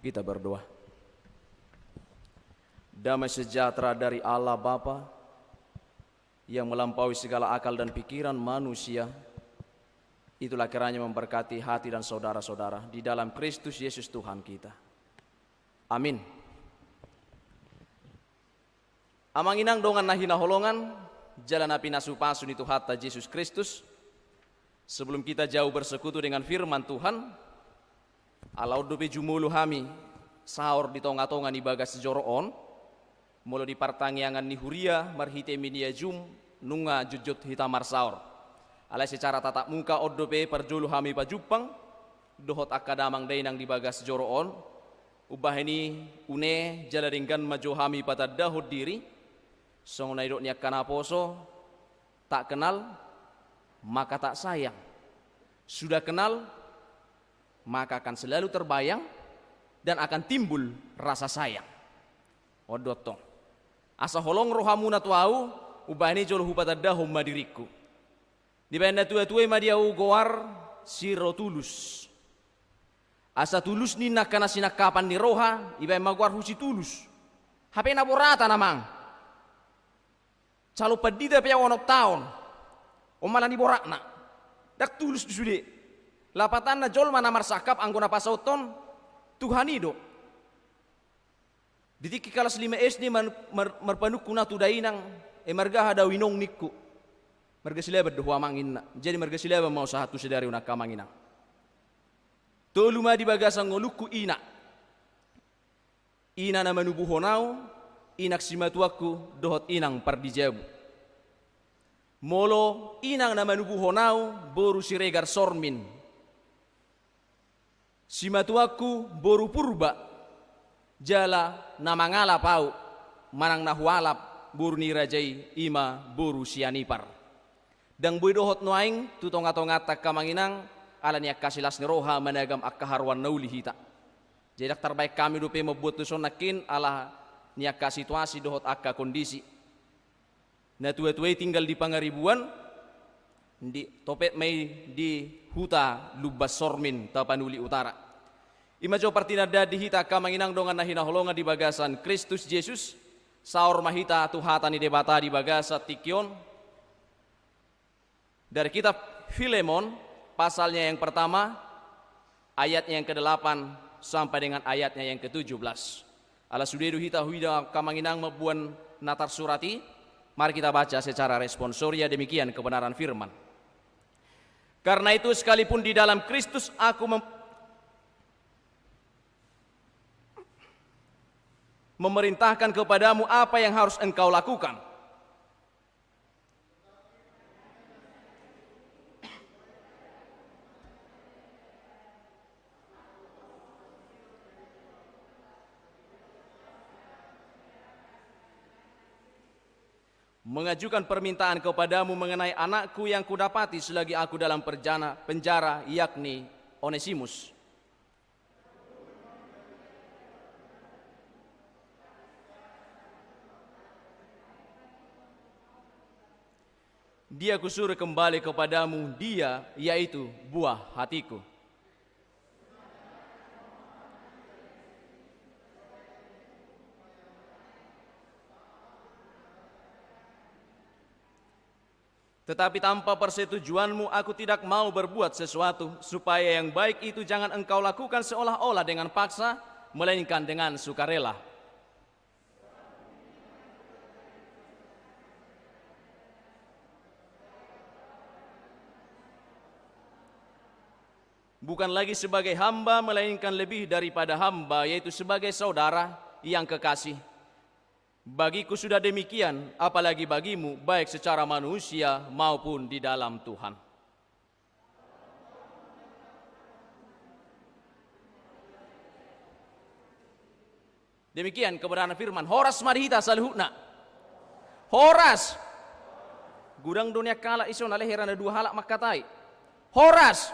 Kita berdoa. Damai sejahtera dari Allah Bapa yang melampaui segala akal dan pikiran manusia, itulah kiranya memberkati hati dan saudara-saudara di dalam Kristus Yesus Tuhan kita. Amin. Amanginang dongan nahina holongan, jalan api nasupasun itu hatta Yesus Kristus. Sebelum kita jauh bersekutu dengan firman Tuhan, alau dope jumulu hami sahur di tonga-tonga ni bagas sejoroon, mulu di partangiangan ni huria marhite minia jum nunga jujut hitamar sahur. Alai secara tatap muka oddope perjulu hami pajupang, dohot akadamang dainang di bagas sejoroon, ubah ini une jalaringgan maju hami patad dahud diri, song naidok niak kanaposo, tak kenal maka tak sayang. Sudah kenal maka akan selalu terbayang dan akan timbul rasa sayang. Odotong asa holong rohamuna tuau ubani jolo hupatadahum madiriku di benda tua-tua madiau goar siro tulus asa tulus ni nakana sinakapan ni roha ibai maguar husi tulus hape naborata namang calo padida pe onok taon o malah ni borakna dak tulus sude lapatan na jol mana marsakap anggona pasauton Tuhan hidup. Ditiki kalas 5 SD marpanuk kuna tu dainang marga hada winong nikku. Marga sila berdoa mangin. Jadi marga sila mau satu sedari unak kamanginang. Tolu ma di bagasang ngoluku ina. Ina na manubuhonau, inak simatuaku dohot inang pardijabu. Molo inang na manubuhonau boru siregar sormin. Simatuaku boru purba jala namangala pau manang nahualap boru nirajai ima boru sianipar dang boidohot noaing tutonga-tonga tak kamanginang ala niak kasilas ni roha managam akkaharwan nauli hita jadi terbaik kami dupe membuat tusonakin ala niak situasi dohot akka kondisi na tua-tua tinggal di pangaribuan di topet mai di huta lubas sormin tapanuli utara imajo partinada di hita kamanginang dongan nahina holonga di bagasan Kristus Yesus saur mahita tuhata ni debata di bagasa tikion dari kitab Filemon pasalnya yang pertama ayatnya yang ke-8 sampai dengan ayatnya yang ke-17 ala sudedu hita huida kamanginang mabuan natar surati mari kita baca secara responsoria demikian kebenaran firman. Karena itu sekalipun di dalam Kristus aku memerintahkan kepadamu apa yang harus engkau lakukan. Mengajukan permintaan kepadamu mengenai anakku yang kudapati selagi aku dalam penjara yakni Onesimus. Dia kusuruh kembali kepadamu, dia yaitu buah hatiku. Tetapi tanpa persetujuanmu aku tidak mau berbuat sesuatu supaya yang baik itu jangan engkau lakukan seolah-olah dengan paksa, melainkan dengan sukarela. Bukan lagi sebagai hamba, melainkan lebih daripada hamba, yaitu sebagai saudara yang kekasih. Bagiku sudah demikian, apalagi bagimu, baik secara manusia maupun di dalam Tuhan. Demikian kebenaran firman. Horas madhita salhutna. Horas. Gudang dunia kala ison alehirana dua halak makatai. Horas.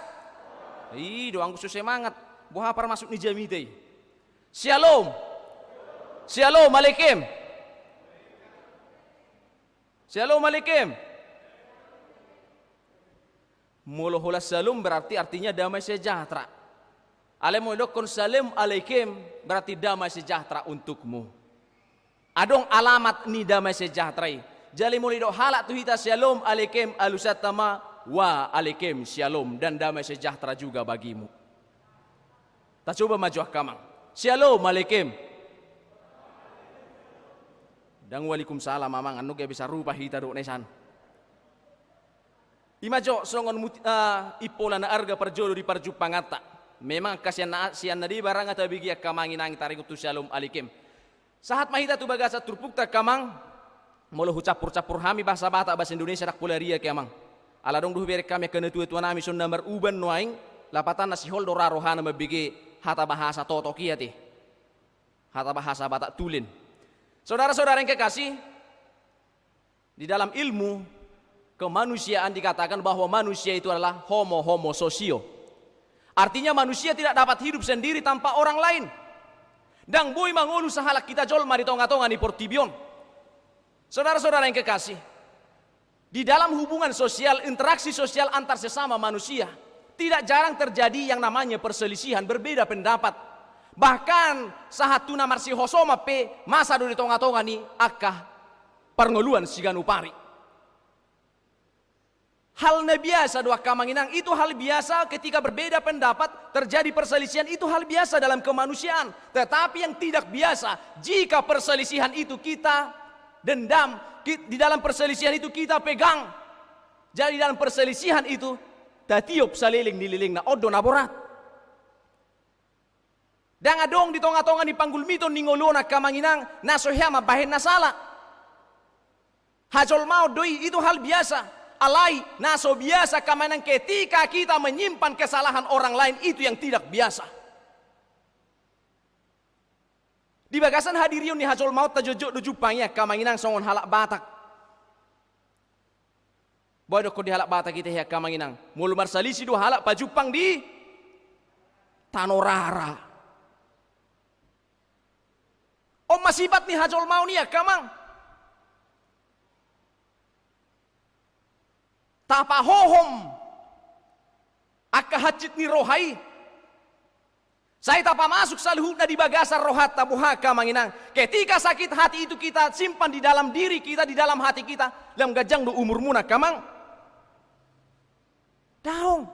Ih, doang khusus semangat. Buah apa masuk ni jamidai. Shalom. Shalom alaikum. Shalom alaikum. Molohola salam berarti artinya damai sejahtera. Alemu dokon salam alaikum berarti damai sejahtera untukmu. Adong alamat ni damai sejahtera. Jadi mulai dok halak tu hita shalom alaikum alusatama wa alaikum shalom dan damai sejahtera juga bagimu. Tak coba maju kamang. Shalom alaikum. Dan waalaikumsalam mamang anu ge bisa rubah hita dok nesan. Imajo songon ipola na arga perjolo di parjupangata. Memang kasihan nadi barang atau bigi kamangin ang tarik tu shalom alaikum. Saat mahita tu bagasa turpukta kamang molo capur-capur hami bahasa bata bahasa Indonesia dak pularia kamang. Ala dong duh berek kami kena tua nami sun nomor uban noaing lapatan nasi hol dora rohana mabigi hata bahasa toto kia ti. Hata bahasa bata tulin. Saudara-saudara yang kekasih, di dalam ilmu kemanusiaan dikatakan bahwa manusia itu adalah homo sosio. Artinya manusia tidak dapat hidup sendiri tanpa orang lain. Dan boy mangolu sahalak kita jolma di tonga-tonga di portibion. Saudara-saudara yang kekasih, di dalam hubungan sosial, interaksi sosial antar sesama manusia, tidak jarang terjadi yang namanya perselisihan, berbeda pendapat. Bahkan saat tuna marsi hosoma pe masa do di tonga-tonga ni akah perngoluan sigan upari. Hal biasa doa kamanginang itu hal biasa ketika berbeda pendapat terjadi perselisihan itu hal biasa dalam kemanusiaan. Tetapi yang tidak biasa jika perselisihan itu kita dendam, di dalam perselisihan itu kita pegang. Jadi dalam perselisihan itu tatiup saliling dililing na odo naborat. Dan adong di tonga-tonga ni panggul mito ningolona kamanginang nasohyama bahen nasala. Hajol mau doi itu hal biasa. Alai naso biasa kamanang ketika kita menyimpan kesalahan orang lain itu yang tidak biasa. Di bagasan hadirion ni hajol maut tajojo do jupangnya kamanginang songon halak batak. Bodoh ko di halak batak kita ya kamanginang. Mulu marsalisi do halak pajupang di Tanorara. Om masibat ni hajol mau ni ya kamang. Tapa hohom akahacit ni rohai saya tapa masuk salihuna di bagasar rohat tabuha kamanginang ketika sakit hati itu kita simpan di dalam diri kita di dalam hati kita lam gajang do umur muna kamang daung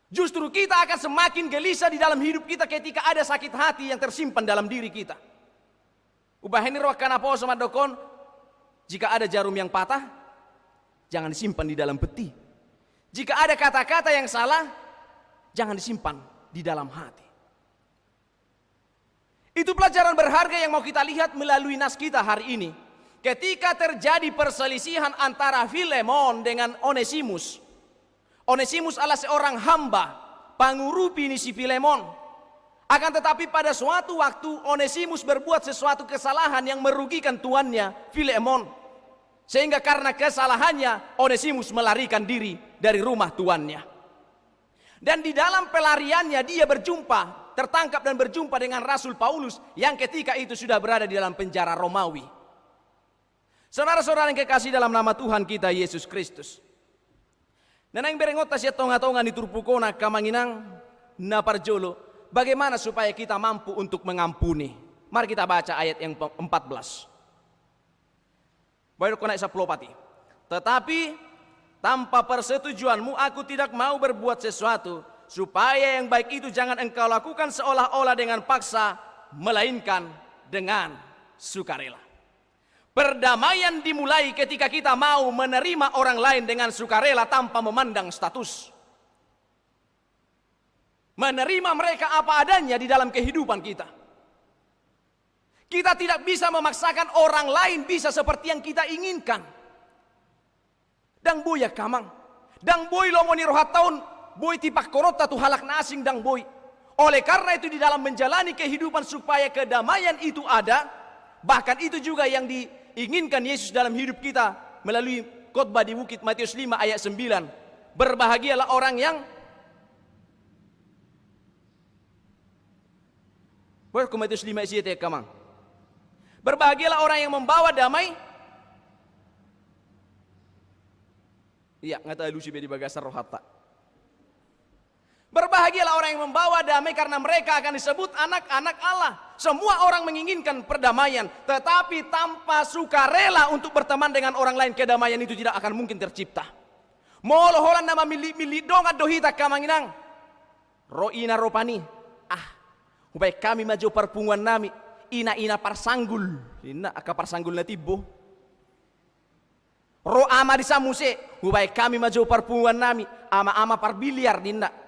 justru kita akan semakin gelisah di dalam hidup kita ketika ada sakit hati yang tersimpan dalam diri kita ubaheni roh kanapo sama dokon jika ada jarum yang patah jangan disimpan di dalam peti. Jika ada kata-kata yang salah, jangan disimpan di dalam hati. Itu pelajaran berharga yang mau kita lihat melalui nas kita hari ini. Ketika terjadi perselisihan antara Filemon dengan Onesimus. Onesimus adalah seorang hamba, pangurupi ni si Filemon. Akan tetapi pada suatu waktu Onesimus berbuat sesuatu kesalahan yang merugikan tuannya, Filemon. Sehingga karena kesalahannya Onesimus melarikan diri dari rumah tuannya. Dan di dalam pelariannya dia tertangkap dan berjumpa dengan Rasul Paulus yang ketika itu sudah berada di dalam penjara Romawi. Saudara-saudara yang kekasih dalam nama Tuhan kita Yesus Kristus. Nanang berengota siya tonga-tonga ni turpukona kamanginang na parjolo. Bagaimana supaya kita mampu untuk mengampuni? Mari kita baca ayat yang 14. Baik kena saplopati. Tetapi tanpa persetujuanmu aku tidak mau berbuat sesuatu supaya yang baik itu jangan engkau lakukan seolah-olah dengan paksa melainkan dengan sukarela. Perdamaian dimulai ketika kita mau menerima orang lain dengan sukarela tanpa memandang status. Menerima mereka apa adanya di dalam kehidupan kita. Kita tidak bisa memaksakan orang lain bisa seperti yang kita inginkan. Dang boy ya kamang. Dang boy lomoni rohat tahun. Boy tipak korota tu halak nasing dang boy. Oleh karena itu di dalam menjalani kehidupan supaya kedamaian itu ada. Bahkan itu juga yang diinginkan Yesus dalam hidup kita. Melalui khotbah di bukit Matius 5 ayat 9. Berbahagialah orang yang Boy Matius 5 ayat 7 kamang. Berbahagialah orang yang membawa damai. Iya, ngata lusi di bagasar rohata. Berbahagia Berbahagialah orang yang membawa damai karena mereka akan disebut anak-anak Allah. Semua orang menginginkan perdamaian, tetapi tanpa sukarela untuk berteman dengan orang lain, kedamaian itu tidak akan mungkin tercipta. Moloholan nama milik dongat dohita kamanginang. Roina ropani. Ubai kami maju perpunguan nami. Ina parsanggul. Ina aka parsanggul na tibo. Ro ama di samuse. Ubai kami maju perpunguan nami. Ama parbiliar dinda.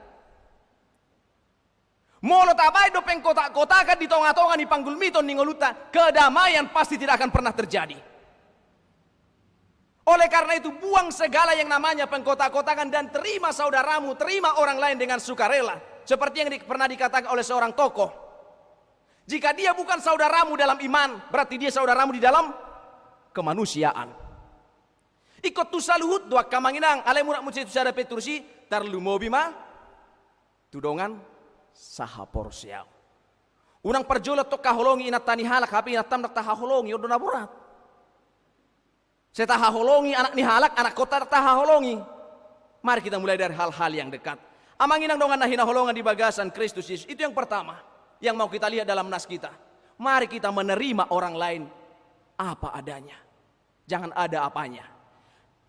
Molo tabai do pengkotak-kotakan di tonga-tonga di panggul miton ningoluta, kedamaian pasti tidak akan pernah terjadi. Oleh karena itu buang segala yang namanya pengkotak-kotakan dan terima saudaramu, terima orang lain dengan sukarela. Seperti yang pernah dikatakan oleh seorang tokoh. Jika dia bukan saudaramu dalam iman, berarti dia saudaramu di dalam kemanusiaan. Ikut tusaluhut dua kamanginang, ale murak muci tusada petursi, tarlu mobima, tudongan, saha porsial. Unang perjola to kaholongi inat tani halak hapi inat tam nak tahaholongi odona borat. Saya tahaholongi anak ni halak anak kota tahaholongi. Mari kita mulai dari hal-hal yang dekat. Amanginang dongan nahina holongan di bagasan Kristus Yesus. Itu yang pertama yang mau kita lihat dalam nas kita. Mari kita menerima orang lain apa adanya. Jangan ada apanya.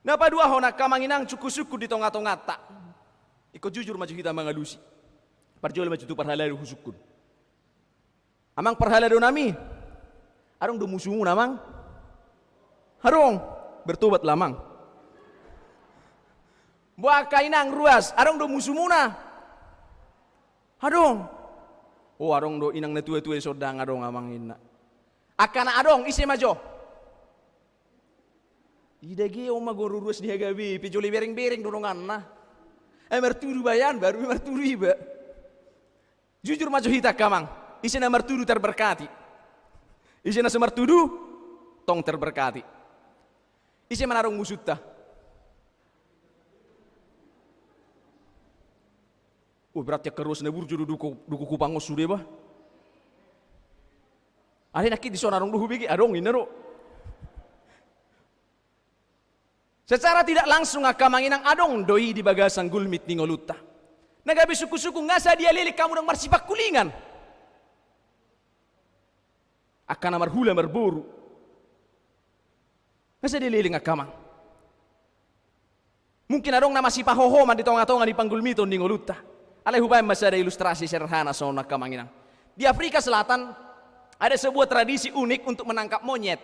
Napa dua hona kamanginang cuku-suku di tonga-tonga tak. Ikut jujur maju kita mengadusi. Parjola maju tu parhala do husukun. Amang parhala do nami. Arong do musumu namang. Harong bertobat lamang. Buah kainang ruas, arong do musumu na. Harong. Oh arong do inang na tua-tua sodang arong amang ina. Akana arong isi majo. Idagi oma goruruas dia gabi, pijoli bering-bering dorongan na. Merturu bayan baru merturu iba. Jujur maju hita kamang, isi na mertudu terberkati. Isi na semertudu, tong terberkati. Isi menarung musutta. Beratnya kerus na burju duku kupangos sude bah. Ada nakit di sonarong duhu bigi, adong inero. Secara tidak langsung akamanginang adong doi di bagasan gulmit ningoluta. Nagabi suku-suku ngasa dia lilik kamu nang marsipak kulingan. Akan amar hula berburu. Ngasa dia lilik akamang. Mungkin adong nama si pahohoman di tonga-tonga di panggul miton di ngoluta. Alai hubay masih ada ilustrasi sederhana soal nakamanginang. Di Afrika Selatan ada sebuah tradisi unik untuk menangkap monyet.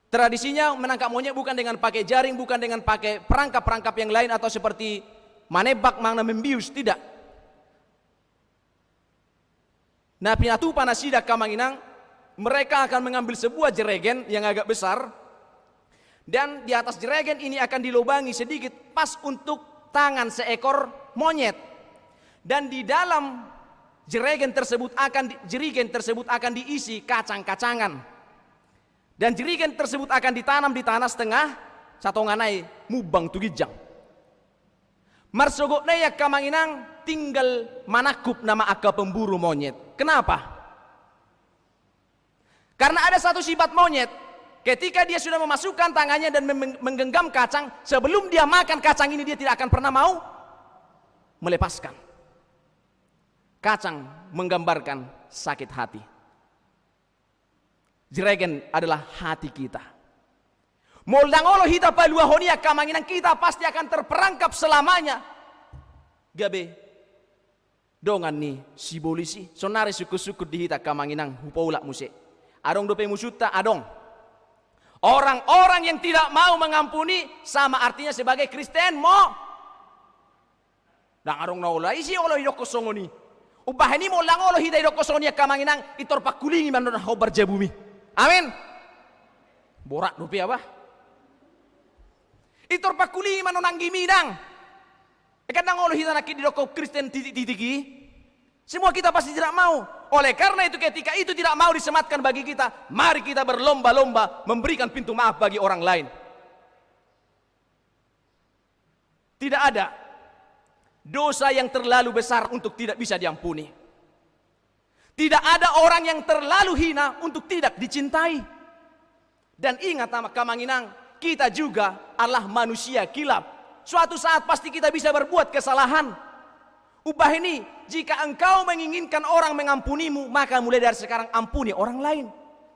Tradisinya menangkap monyet bukan dengan pakai jaring, bukan dengan pakai perangkap-perangkap yang lain atau seperti manebak mangna membius, tidak. Nah pinatu panasida kamanginang, mereka akan mengambil sebuah jeregen yang agak besar dan di atas jeregen ini akan dilubangi sedikit pas untuk tangan seekor monyet. Dan di dalam jerigen tersebut akan diisi kacang-kacangan. Dan jerigen tersebut akan ditanam di tanah setengah satonganai mubang tugijang. Marsogok naya kamanginang tinggal manakup nama aka pemburu monyet. Kenapa? Karena ada satu sifat monyet. Ketika dia sudah memasukkan tangannya dan menggenggam kacang, sebelum dia makan kacang ini dia tidak akan pernah mau melepaskan. Kacang menggambarkan sakit hati. Jerigen adalah hati kita. Moldangolo hita palua honia kamanginang kita pasti akan terperangkap selamanya. Gabe dongan ni si bolisi sonare suku-suku di hita kamanginang hupaulak muse. Adong dope musuta adong. Orang-orang yang tidak mau mengampuni sama artinya sebagai Kristen mo. Dang adong naula isi olo hidoko songoni. Ubaheni moldangolo hita hidoko songonia kamanginang itor pakulingi mandona hobar jabumi. Amin. Borak dope apa? Itor pakuli manonang gimidang. Kadang Allah hita nakit didoko Kristen titik-titiki. Semua kita pasti tidak mau. Oleh karena itu ketika itu tidak mau disematkan bagi kita, mari kita berlomba-lomba memberikan pintu maaf bagi orang lain. Tidak ada dosa yang terlalu besar untuk tidak bisa diampuni. Tidak ada orang yang terlalu hina untuk tidak dicintai. Dan ingat nama kamanginang, kita juga adalah manusia kilap. Suatu saat pasti kita bisa berbuat kesalahan. Ubah ini, jika engkau menginginkan orang mengampunimu, maka mulai dari sekarang ampuni orang lain.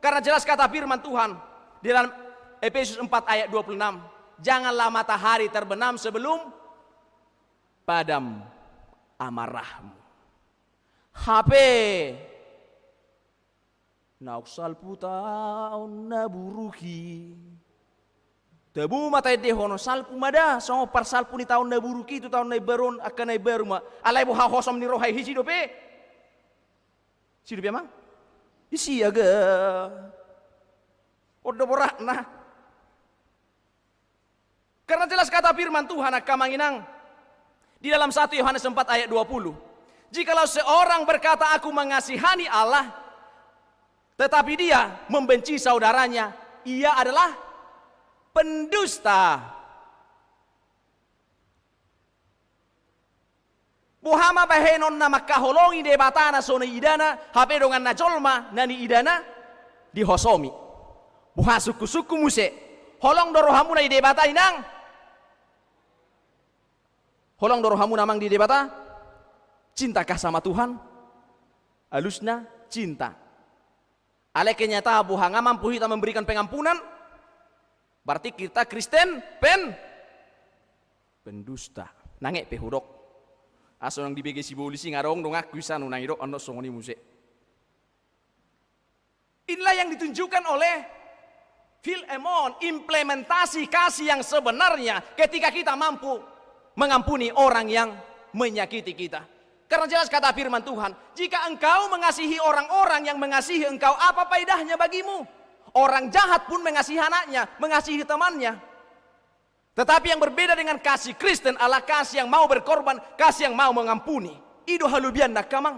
Karena jelas kata firman Tuhan di dalam Efesus 4 ayat 26, janganlah matahari terbenam sebelum padam amarahmu. HP nauksal putaun naburuki. Tebu mata de hono salpu mada songo par salpu ni tahun naburuki itu tahun naiberon akan naiberuma. Alai bo ha hosom ni rohai hiji dope. Si dope mang? Isi aga. Odo borak nah. Karena jelas kata firman Tuhan akan manginang di dalam 1 Yohanes 4 ayat 20. Jikalau seorang berkata aku mengasihani Allah, tetapi dia membenci saudaranya, ia adalah pendusta. Buhama bahenon nama kaholongi debatana sona idana, hape dongan na jolma nani idana dihosomi. Buha suku-suku muse, holong dorohamu na debata inang. Holong dorohamu namang di debata. Cintakah sama Tuhan? Alusna cinta. Ale kenyata buhanga mampu kita memberikan pengampunan. Berarti kita Kristen pendusta. Nangek pehurok. Aso nang dibege si polisi ngarong dong aku bisa nunang irok ando songoni muse. Inilah yang ditunjukkan oleh Philemon, implementasi kasih yang sebenarnya ketika kita mampu mengampuni orang yang menyakiti kita. Karena jelas kata firman Tuhan, jika engkau mengasihi orang-orang yang mengasihi engkau, apa faedahnya bagimu? Orang jahat pun mengasihi anaknya, mengasihi temannya. Tetapi yang berbeda dengan kasih Kristen adalah kasih yang mau berkorban, kasih yang mau mengampuni. Ido halubian nak kamang.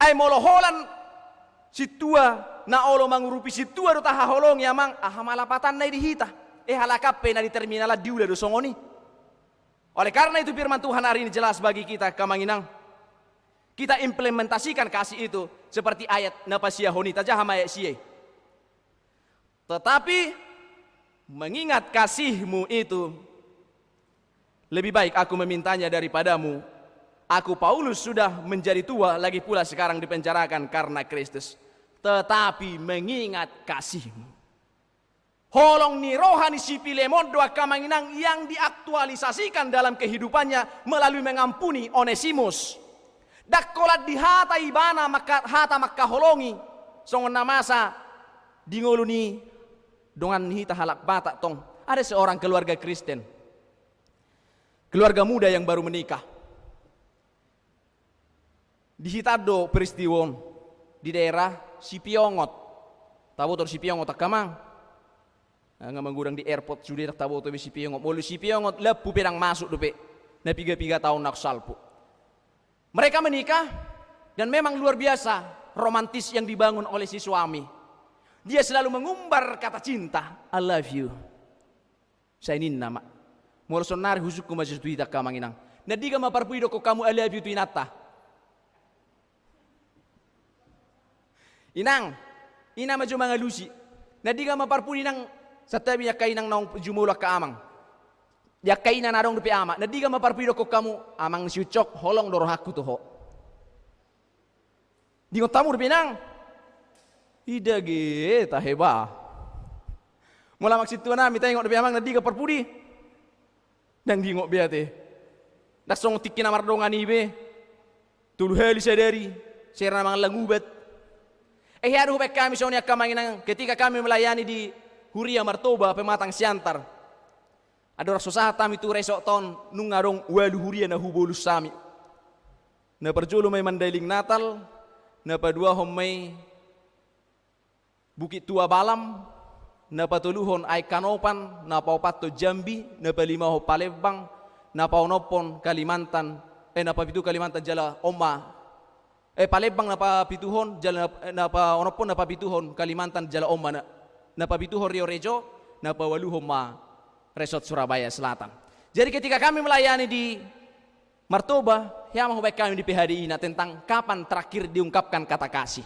Ay moloholan situa na olo mangurupi situa do taha holong ya mang, aha malapatan na dihita. Halakape na di terminal diulah do songoni. Oleh karena itu firman Tuhan hari ini jelas bagi kita kamanginang. Kita implementasikan kasih itu seperti ayat napasia honita jahama ayat siye. Tetapi mengingat kasihmu itu lebih baik aku memintanya daripadamu. Aku Paulus sudah menjadi tua lagi pula sekarang dipenjarakan karena Kristus. Tetapi mengingat kasihmu. Holong ni rohani si Philemon doa kamanginang yang diaktualisasikan dalam kehidupannya melalui mengampuni Onesimus. Dakolat di hata ibana maka hata maka holongi songon namasa dingoluni dongan hita halak batak tong. Ada seorang keluarga Kristen, keluarga muda yang baru menikah. Di hitado peristiwon di daerah Sipiongot. Tahu tor Sipiongot tak kamang? Nga mengurang di airport sudah tak tahu tu Sipiongot. Mulu Sipiongot lepu pedang masuk dope. Na 3 tahun nak salpu. Mereka menikah dan memang luar biasa romantis yang dibangun oleh si suami. Dia selalu mengumbar kata cinta, I love you. Saya ini nama. Mulu sonari husukku masih tu ita kamanginang. Na diga maparpuido ko kamu I love you tu inata. Inang, ina maju mangalusi. Na diga maparpuni nang satabi yakai nang naong jumulak ka amang. Yakai na narong dupi ama. Na diga maparpuido ko kamu amang siucok holong dorohaku to ho. Dingo tamu dupi nang. Ida ge taheba. Mula maksud tu na mitay ngok dupi amang na diga parpudi. Nang dingo biate. Dasong tikin amardongan ibe. Tuluhali sadari. Sera mang langubat. Haru baik kami soalnya kamanginang ketika kami melayani di Huria Martoba pematang siantar. Ada orang susah kami tu resok ton nungarong walu Huria na hubolus sami. Na perjulu may mandailing Natal, na padua homay Bukit Tua Balam, na patuluhon ay Kanopan, na paupato Jambi, na palima ho Palembang, na paunopon Kalimantan, na papitu Kalimantan jala Oma. Palembang napapituhon, jala napaonopon napapituhon Kalimantan jala Oma napapituhon Rio Rejo, napawaluhon ma Resort Surabaya Selatan. Jadi ketika kami melayani di Martoba, ya mau baik kami di PHDI tentang kapan terakhir diungkapkan kata kasih.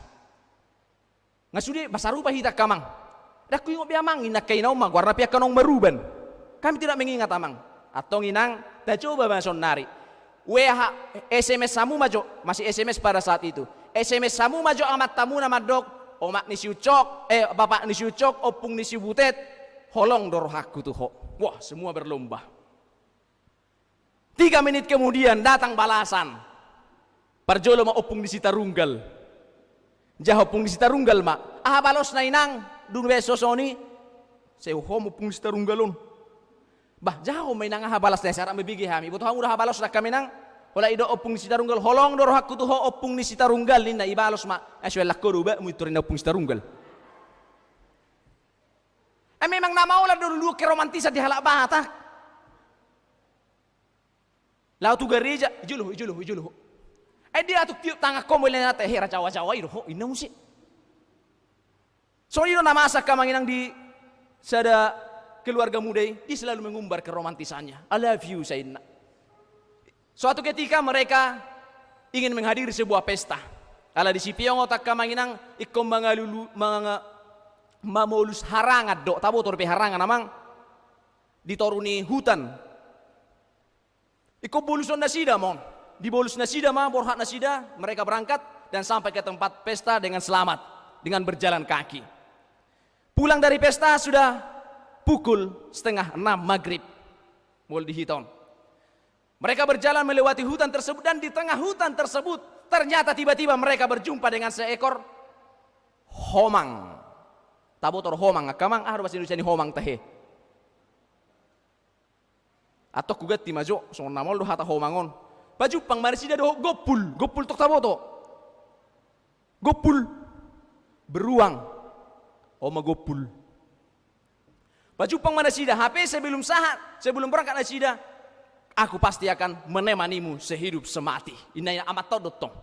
Ngasudi bahasa rupa hita kamang. Dak kuing biamang ina kaina oma warna pihak kanong maruban. Kami tidak mengingat amang. Atau nginang, tak coba bahasa nari. WH SMS samu majo, masih SMS pada saat itu. SMS samu majo amat tamu nama dok, omak ni siucok, bapak ni siucok, opung ni siubutet, holong dorohaku tuh ho. Wah, semua berlomba. 3 menit kemudian datang balasan. Parjolo ma opung di Sitarunggal. Jah opung di Sitarunggal ma. Balos na inang, dun beso soni. Saya opung di Sitarunggalon. Bah jauh mainang balas na syarat mebigi hami. Butuh hang udah balos na kami nang. Wala ido opung di Sitarunggal. Holong dorohaku tuh ho opung di Sitarunggal. Nina ibalos ma. Aswel lakko ruba muiturin na opung di Sitarunggal. Memang nama ulah dulu keromantisan di halak bata. Lau tu gereja, ijuluh. Dia tu tiup tangga komo ilena teh hera Jawa itu ho inau sih. So itu nama asa kamanginang di sada keluarga muda dia selalu mengumbar keromantisannya. I love you Sayyidina. Suatu ketika mereka ingin menghadiri sebuah pesta. Ala di sipiong otak kamanginang ikom mamolus harangat do tabo torpe harangan namang ditoruni hutan. Iko boluson nasida mon. Di bolus nasida mah borhat nasida mereka berangkat dan sampai ke tempat pesta dengan selamat dengan berjalan kaki. Pulang dari pesta sudah pukul 5:30 maghrib. Mul di hiton. Mereka berjalan melewati hutan tersebut dan di tengah hutan tersebut ternyata tiba-tiba mereka berjumpa dengan seekor homang. Tabotor homang akamang bahasa Indonesia ni homang tahe. Atau kugat ti majo songon namol do hata homangon. Baju pang marisida do gopul tok taboto. Gopul beruang. Oma gopul. Baju pang marisida HP sebelum berangkat nasida, aku pasti akan menemanimu sehidup semati. Inaya amat todotong.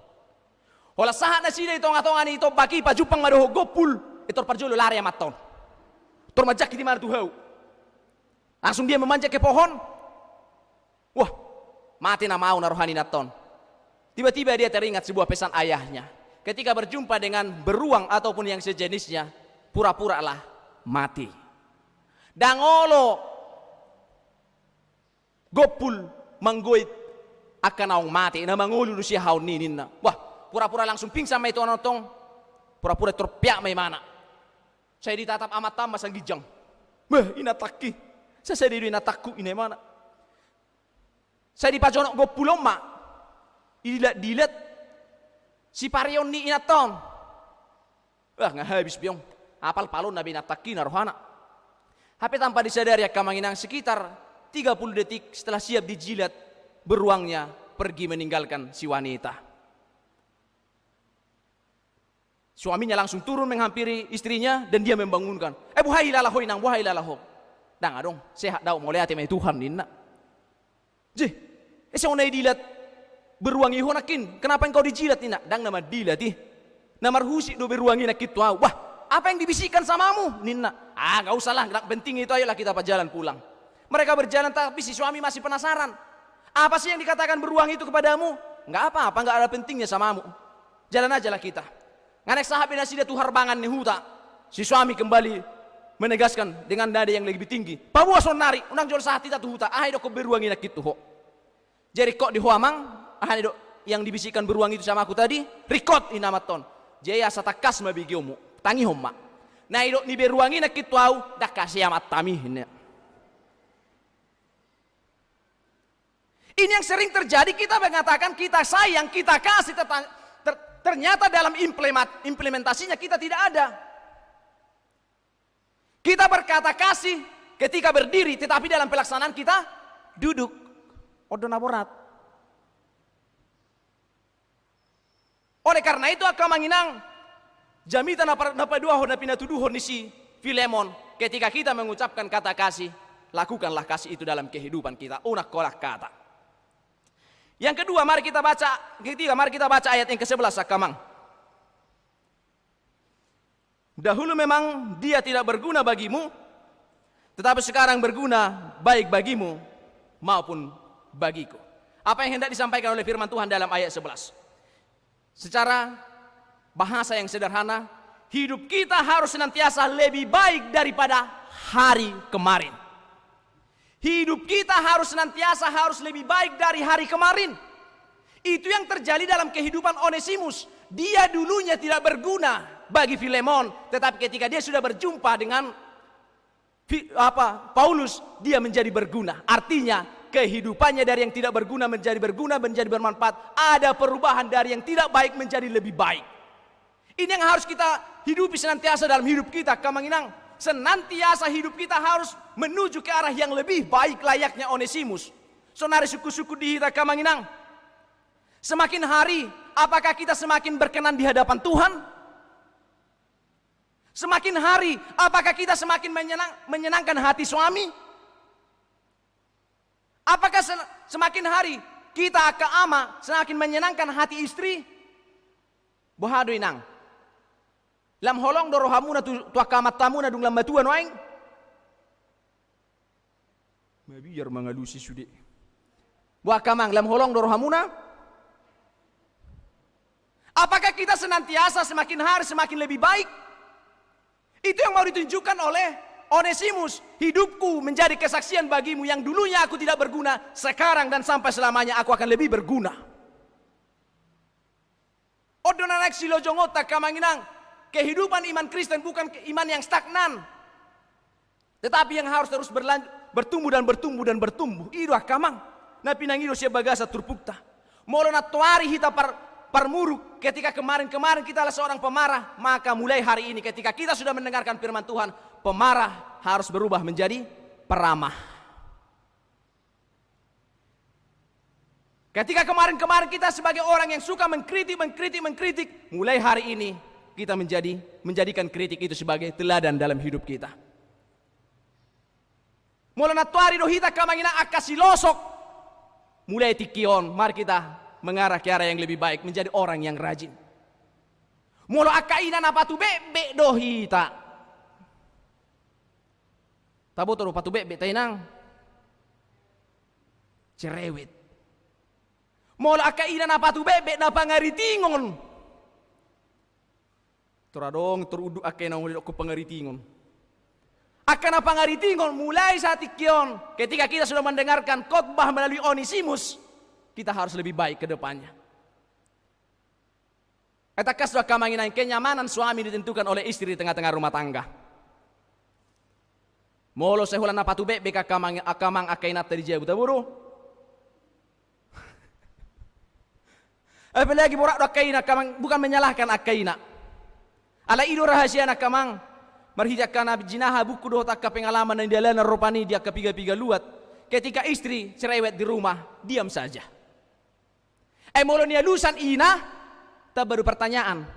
Ola sahat nasida itu ngatongan itu baki baju pang madoho gopul. Itu parjolo lari amat ton. Tor majak di mana tuhau. Langsung dia memanjat ke pohon. Wah, mati na mau naruhani naton. Tiba-tiba dia teringat sebuah pesan ayahnya. Ketika berjumpa dengan beruang ataupun yang sejenisnya, pura-puralah mati. Dangolo gopul manggoit akan naung mati. Na mangulu siya haun ninin na. Wah, pura-pura langsung pingsan may ito anotong. Pura-pura terpiak may mana. Saya ditatap amat tambah sang gijang. Inataki. Saya di inatakku ini mana. Saya dipaconok gopulom mak. Dilat si parion ni inaton. Nggak habis biong. Apal palon nabi inataki narohana. HP tanpa disadari kamanginang sekitar 30 detik setelah siap dijilat beruangnya pergi meninggalkan si wanita. Suaminya langsung turun menghampiri istrinya dan dia membangunkan. Buhai lalaho inang, buhai lalaho. Dang adong, sehat daw mulai hati may Tuhan nina. Saya unai dilat beruang ihonakin. Kenapa engkau dijilat nina? Dang nama dilat Nama husik do beruang inakit tuah. Wah, apa yang dibisikkan samamu nina? Gak usah lah, gak penting itu, ayolah kita jalan pulang. Mereka berjalan tapi si suami masih penasaran. Apa sih yang dikatakan beruang itu kepadamu? Gak apa-apa, gak ada pentingnya samamu. Jalan aja lah kita. Nganek sahabat nasida tuhar bangan nih huta. Si suami kembali menegaskan dengan nada yang lebih tinggi. Pabuas sonari, unang jual sahati tatu huta. Dok beruang inakit tuh. Jadi kok di huamang, dok yang dibisikkan beruang itu sama aku tadi, rikot inamaton. Jaya satakas mabigiomu, tangi homma. Nah idok ni beruang inakit tuau, dah kasih amat tami. Ini yang sering terjadi, kita mengatakan kita sayang, kita kasih, ternyata dalam implementasinya kita tidak ada. Kita berkata kasih ketika berdiri, tetapi dalam pelaksanaan kita duduk. Odo naborat. Oleh karena itu akan menginang jamitan apa dua hon pindah tuduhon si Filemon. Ketika kita mengucapkan kata kasih, lakukanlah kasih itu dalam kehidupan kita. Unak kolak kata. Yang kedua, mari kita baca ayat yang ke-11 akamang. Dahulu memang dia tidak berguna bagimu, tetapi sekarang berguna baik bagimu maupun bagiku. Apa yang hendak disampaikan oleh firman Tuhan dalam ayat 11? Secara bahasa yang sederhana, hidup kita harus senantiasa lebih baik daripada hari kemarin. Hidup kita harus senantiasa lebih baik dari hari kemarin. Itu yang terjadi dalam kehidupan Onesimus. Dia dulunya tidak berguna bagi Filemon, tetapi ketika dia sudah berjumpa dengan Paulus, dia menjadi berguna. Artinya kehidupannya dari yang tidak berguna, menjadi bermanfaat. Ada perubahan dari yang tidak baik menjadi lebih baik. Ini yang harus kita hidupi senantiasa dalam hidup kita, Kamanginang. Senantiasa hidup kita harus menuju ke arah yang lebih baik layaknya Onesimus. Sonari suku-suku di kita, Kamanginang. Semakin hari, apakah kita semakin berkenan di hadapan Tuhan? Semakin hari, apakah kita semakin menyenangkan hati suami? Apakah semakin hari kita ke ama semakin menyenangkan hati istri? Bohado inang. Lam holong do rohamuna tu akamat tamuna dung lam batuan waing. Mabiar mangalusi sude. Buah kamang lam holong do rohamuna. Apakah kita senantiasa semakin hari semakin lebih baik? Itu yang mau ditunjukkan oleh Onesimus. Hidupku menjadi kesaksian bagimu, yang dulunya aku tidak berguna, sekarang dan sampai selamanya aku akan lebih berguna. Odonanek silojongota Kamanginang. Kehidupan iman Kristen bukan iman yang stagnan, tetapi yang harus terus bertumbuh dan bertumbuh dan bertumbuh. Idah kamang. Na pinangido siya bagasa turpukta. Molo na tuari hita parmuruk. Ketika kemarin kita adalah seorang pemarah, maka mulai hari ini ketika kita sudah mendengarkan firman Tuhan, pemarah harus berubah menjadi peramah. Ketika kemarin kita sebagai orang yang suka mengkritik, mulai hari ini kita menjadikan kritik itu sebagai teladan dalam hidup kita. Mulai natuari dohita kamangina akasilosok, mulai tikion, mari kita mengarah ke arah yang lebih baik, menjadi orang yang rajin. Molo akaina na patu bebe dohita. Tabo toro patu bebe tainang. Cerewet. Molo akaina na patu bebe na pangaritingon. Toradong teruduk akaina ngulil ko pangaritingon. Akan na pangaritingon mulai saat ikion, ketika kita sudah mendengarkan khotbah melalui Onesimus, kita harus lebih baik ke depannya. Etakas doa kamanginan kenyamanan suami ditentukan oleh istri di tengah-tengah rumah tangga. Molo sehulan apa tu beka kamang akainat tadi jauh taburu. Apalagi borak doa kaina kamang bukan menyalahkan akaina. Ala ido rahasia nak kamang marhijakan abjinaha buku doa tak pengalaman yang dialana ropani dia kepiga-piga luat. Ketika istri cerewet di rumah, diam saja. Molo nia lusan ina, tak baru pertanyaan.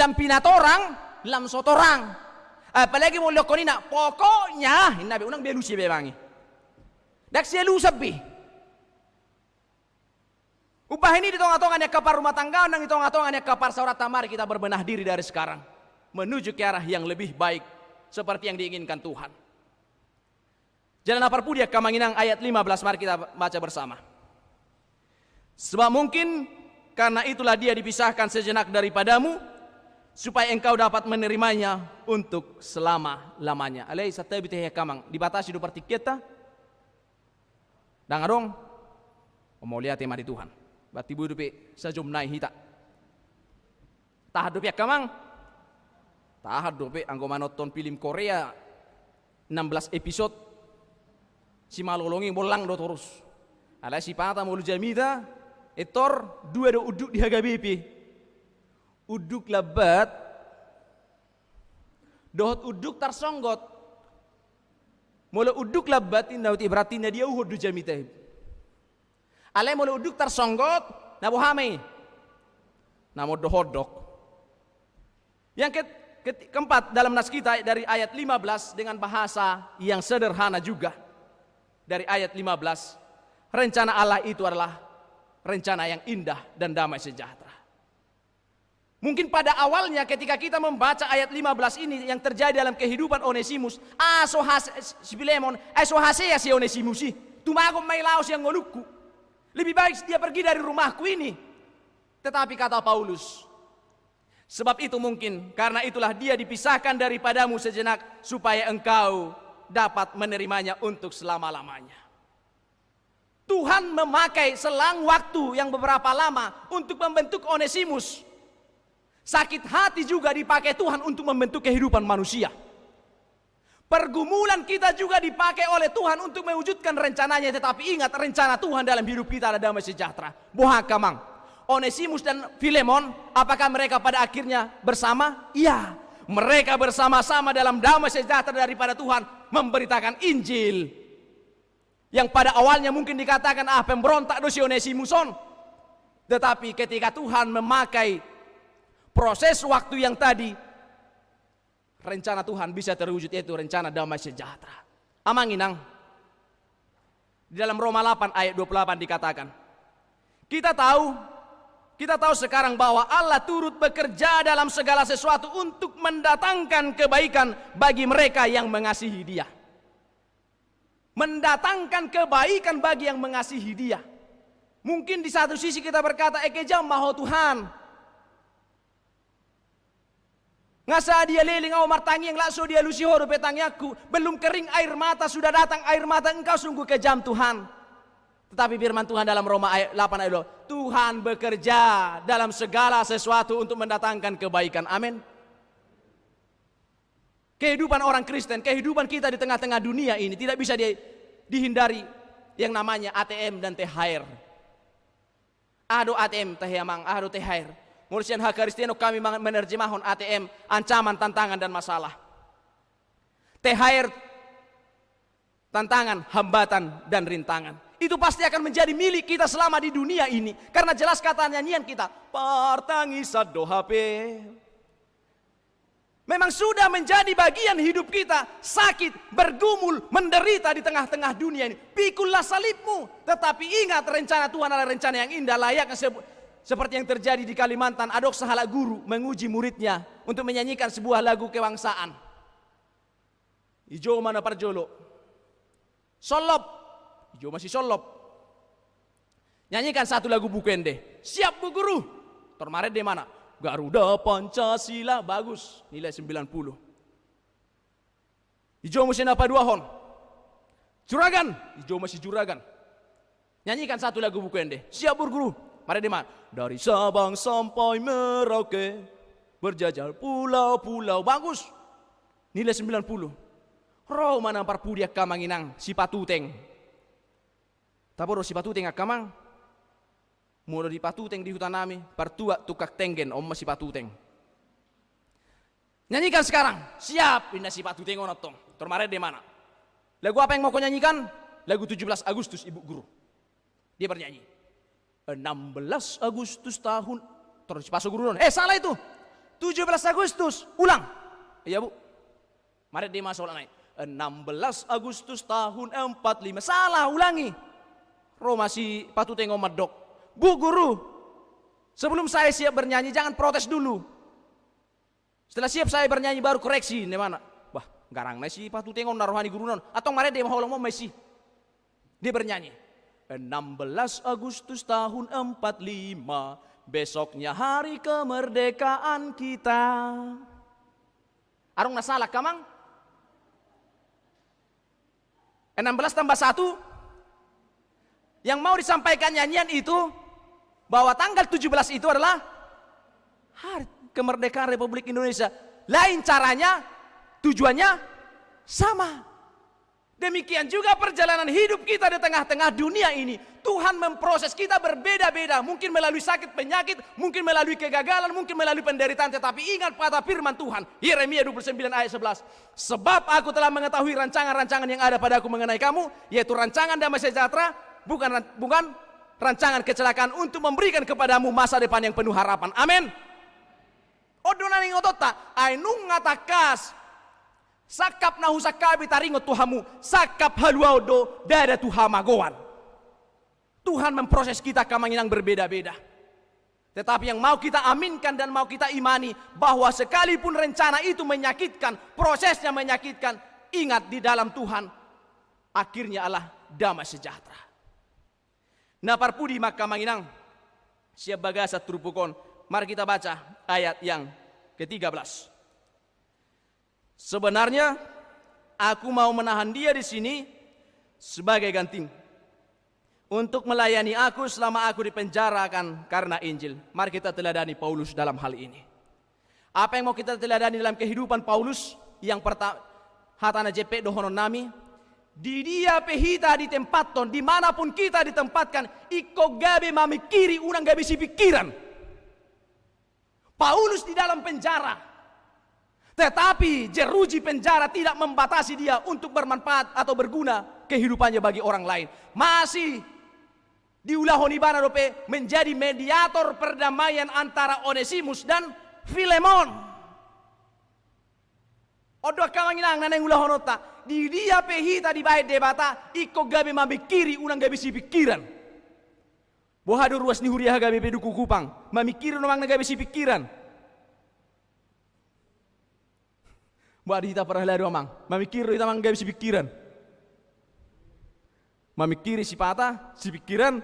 Lam pinatorang, lam sotorang. Apalagi mau lokonina, pokoknya nabi unang belusi bebangi. Dak sia lusabi. Upah ini di tonga-tongan ya kapar rumah tangga, nang di tonga-tongan ya kapar saurat tamar, kita berbenah diri dari sekarang menuju ke arah yang lebih baik seperti yang diinginkan Tuhan. Jalan Aparpudia Kamanginang ayat 15, mari kita baca bersama. Sebab mungkin karena itulah dia dipisahkan sejenak daripadamu, supaya engkau dapat menerimanya untuk selama-lamanya. Alai satai biteh kamang dibatasi do partiketa. Dangadong mau lihat tema di Tuhan. Bati bu dupe sajumnai hita. Tahad dupe kamang. Tahad dupe anggo manoton film Korea 16 episode. Si malolongi bolang do terus. Alai si pata mulu jamida. Etor dua do uduk di hagabipi. Uduk lebat. Dohot uduk tarsonggot. Mula uduk lebat indah berarti na dia uhud du jamita. Alai mula uduk tarsonggot na bohame. Namo dohodok. Yang keempat dalam nas kita dari ayat 15 dengan bahasa yang sederhana juga. Dari ayat 15, rencana Allah itu adalah rencana yang indah dan damai sejahtera. Mungkin pada awalnya ketika kita membaca ayat 15 ini yang terjadi dalam kehidupan Onesimus, si Filemon, ya si Onesimus sih, tumago may laos yang ngolukku. Lebih baik dia pergi dari rumahku ini. Tetapi kata Paulus, sebab itu mungkin karena itulah dia dipisahkan daripadamu sejenak supaya engkau dapat menerimanya untuk selama-lamanya. Tuhan memakai selang waktu yang beberapa lama untuk membentuk Onesimus. Sakit hati juga dipakai Tuhan untuk membentuk kehidupan manusia. Pergumulan kita juga dipakai oleh Tuhan untuk mewujudkan rencananya. Tetapi ingat, rencana Tuhan dalam hidup kita adalah damai sejahtera. Bohakamang, Onesimus dan Filemon, apakah mereka pada akhirnya bersama? Iya, mereka bersama-sama dalam damai sejahtera daripada Tuhan memberitakan Injil. Yang pada awalnya mungkin dikatakan pemberontak dosi Onesimuson. Tetapi ketika Tuhan memakai proses waktu yang tadi, rencana Tuhan bisa terwujud, yaitu rencana damai sejahtera. Amanginang, di dalam Roma 8 ayat 28 dikatakan, kita tahu sekarang bahwa Allah turut bekerja dalam segala sesuatu untuk mendatangkan kebaikan bagi mereka yang mengasihi Dia. Mendatangkan kebaikan bagi yang mengasihi Dia. Mungkin di satu sisi kita berkata, ekejam maho Tuhan. Ngasa dia leling au martangi yang lakso dia lusi horo petangyaku. Belum kering air mata, sudah datang air mata, engkau sungguh kejam Tuhan. Tetapi firman Tuhan dalam Roma 8 ayat 2, Tuhan bekerja dalam segala sesuatu untuk mendatangkan kebaikan. Amin. Kehidupan orang Kristen, kehidupan kita di tengah-tengah dunia ini tidak bisa dihindari yang namanya ATM dan THR. Ado ATM THR, ado THR. Mursian hak Kristiano kami menerjemahkan ATM, ancaman, tantangan, dan masalah. THR, tantangan, hambatan, dan rintangan. Itu pasti akan menjadi milik kita selama di dunia ini. Karena jelas kata nyanyian kita, partangisat dohape. Memang sudah menjadi bagian hidup kita, sakit, bergumul, menderita di tengah-tengah dunia ini. Pikullah salibmu. Tetapi ingat, rencana Tuhan adalah rencana yang indah, layak seperti yang terjadi di Kalimantan. Adok sahala guru menguji muridnya untuk menyanyikan sebuah lagu kebangsaan. Ijo mana parjolo, solop, ijo masih solop. Nyanyikan satu lagu Bukende. Siap Bu Guru. Tormaret di mana? Garuda Pancasila, bagus, nilai 90. Ijo masih napa dua hon. Juragan, ijo masih juragan. Nyanyikan satu lagu Bukende. Siap Bu Guru. Mari di mana? Dari Sabang sampai Merauke, berjajal pulau-pulau, bagus, nilai 90. Roh mana parpudia kamanginang si patuteng. Taporo si patuteng akamang. Mula di patuteng di hutan nami, partua tukak tenggen om si patuteng. Nyanyikan sekarang, siap pindah si patuteng onotong. Tormare di mana? Lagu apa yang mau kau nyanyikan? Lagu 17 Agustus Ibu Guru. Dia bernyanyi. 16 Agustus tahun terus pasuk guru. Salah itu. 17 Agustus. Ulang. Iya Bu. Mari di masuk naik. 16 Agustus tahun 45. Salah, ulangi. Roh masih patut tengok medok. Bu Guru, sebelum saya siap bernyanyi jangan protes dulu. Setelah siap saya bernyanyi baru koreksi. Di mana? Wah, garang nasi patut tengok narohani guru non. Atau mari dia mau mau masih. Dia bernyanyi. 16 Agustus tahun 45, besoknya hari kemerdekaan kita. Arung nasalah kamang? 16 tambah 1. Yang mau disampaikan nyanyian itu, bahwa tanggal 17 itu adalah hari kemerdekaan Republik Indonesia. Lain caranya, tujuannya sama. Demikian juga perjalanan hidup kita di tengah-tengah dunia ini. Tuhan memproses kita berbeda-beda. Mungkin melalui sakit penyakit, mungkin melalui kegagalan, mungkin melalui penderitaan. Tetapi ingat pada firman Tuhan, Yeremia 29 ayat 11. Sebab aku telah mengetahui rancangan-rancangan yang ada padaku mengenai kamu, yaitu rancangan damai sejahtera, bukan rancangan kecelakaan, untuk memberikan kepadamu masa depan yang penuh harapan. Amin. Odonaning otota, ainung ngatakas. Sakap nahusakabi taringo tuhamu, sakap haluaudo dada tuhamagoan. Tuhan memproses kita kamanginang berbeda-beda. Tetapi yang mau kita aminkan dan mau kita imani, bahwa sekalipun rencana itu menyakitkan, prosesnya menyakitkan, ingat di dalam Tuhan, akhirnya Allah damai sejahtera. Naparpudi maka manginang, siap bagasa trupukon. Mari kita baca ayat yang ke-13. Sebenarnya aku mau menahan dia di sini sebagai ganti. untuk melayani aku selama aku dipenjarakan karena Injil. Mari kita teladani Paulus dalam hal ini. Apa yang mau kita teladani dalam kehidupan Paulus? Yang pertama, hatana JP dohonon nami, di dia pehita di tempat ton, dimanapun kita ditempatkan, iko gabe mamikiri unang gabe si pikiran. Paulus di dalam penjara, tetapi jeruji penjara tidak membatasi dia untuk bermanfaat atau berguna kehidupannya bagi orang lain. Masih diulahoni bana dope menjadi mediator perdamaian antara Onesimus dan Filemon. Odo kamanginang naneng ulahonota di dia pehita di bait debata iko gabe mamikiri unang gabe si pikiran. Bohado ruas ni huriah gabe peduku kupang mamikiri nomang gabe si pikiran. Buat kita pernah lalu amang, mamikiri kita mang gabe si pikiran. Mamikiri si patah, si pikiran